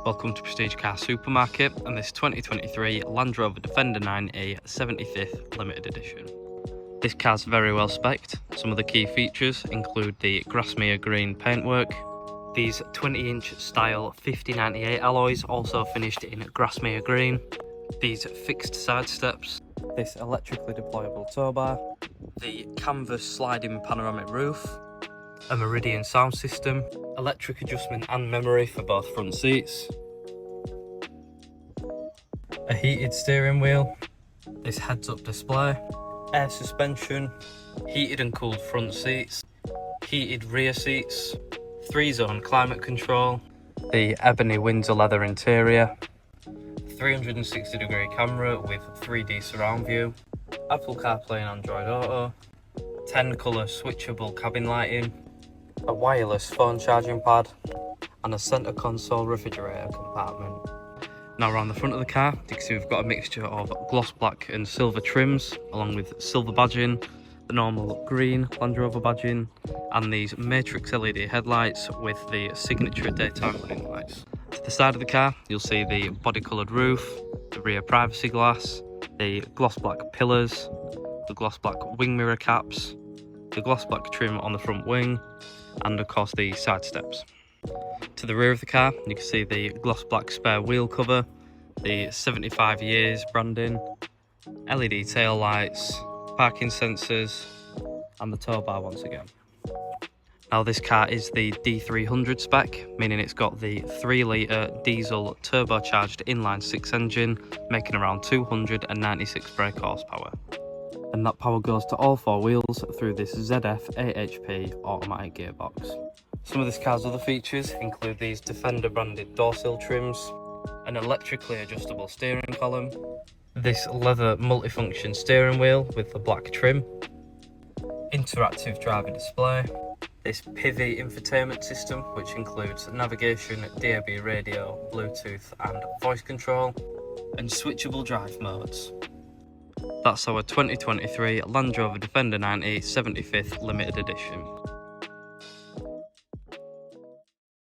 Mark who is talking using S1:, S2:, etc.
S1: Welcome to Prestige Car Supermarket and this 2023 Land Rover Defender 9e 75th Limited Edition. This car's very well spec'd. Some of the key features include the Grasmere Green paintwork, these 20-inch style 5098 alloys also finished in Grasmere Green, these fixed side steps, this electrically deployable tow bar, the canvas sliding panoramic roof, a Meridian Sound System, electric adjustment and memory for both front seats, a heated steering wheel, this heads-up display, air suspension, heated and cooled front seats, heated rear seats, 3-zone climate control, the Ebony Windsor Leather interior, 360-degree camera with 3D surround view, Apple CarPlay and Android Auto, 10-colour switchable cabin lighting, a wireless phone charging pad, and a centre console refrigerator compartment. Now around the front of the car, you can see we've got a mixture of gloss black and silver trims, along with silver badging, the normal green Land Rover badging, and these matrix LED headlights with the signature daytime running lights. To the side of the car, you'll see the body coloured roof, the rear privacy glass, the gloss black pillars, the gloss black wing mirror caps, the gloss black trim on the front wing, and of course the side steps. To the rear of the car, you can see the gloss black spare wheel cover, the 75 years branding, LED tail lights, parking sensors, and the tow bar once again. Now this car is the D300 spec, meaning it's got the 3-litre diesel turbocharged inline-6 engine, making around 296 brake horsepower. And that power goes to all 4 wheels through this ZF AHP automatic gearbox. Some of this car's other features include these Defender branded door sill trims, an electrically adjustable steering column, this leather multifunction steering wheel with the black trim, interactive driver display, this Pivi infotainment system which includes navigation, DAB radio, Bluetooth and voice control, and switchable drive modes. That's our 2023 Land Rover Defender 9e 75th Limited Edition.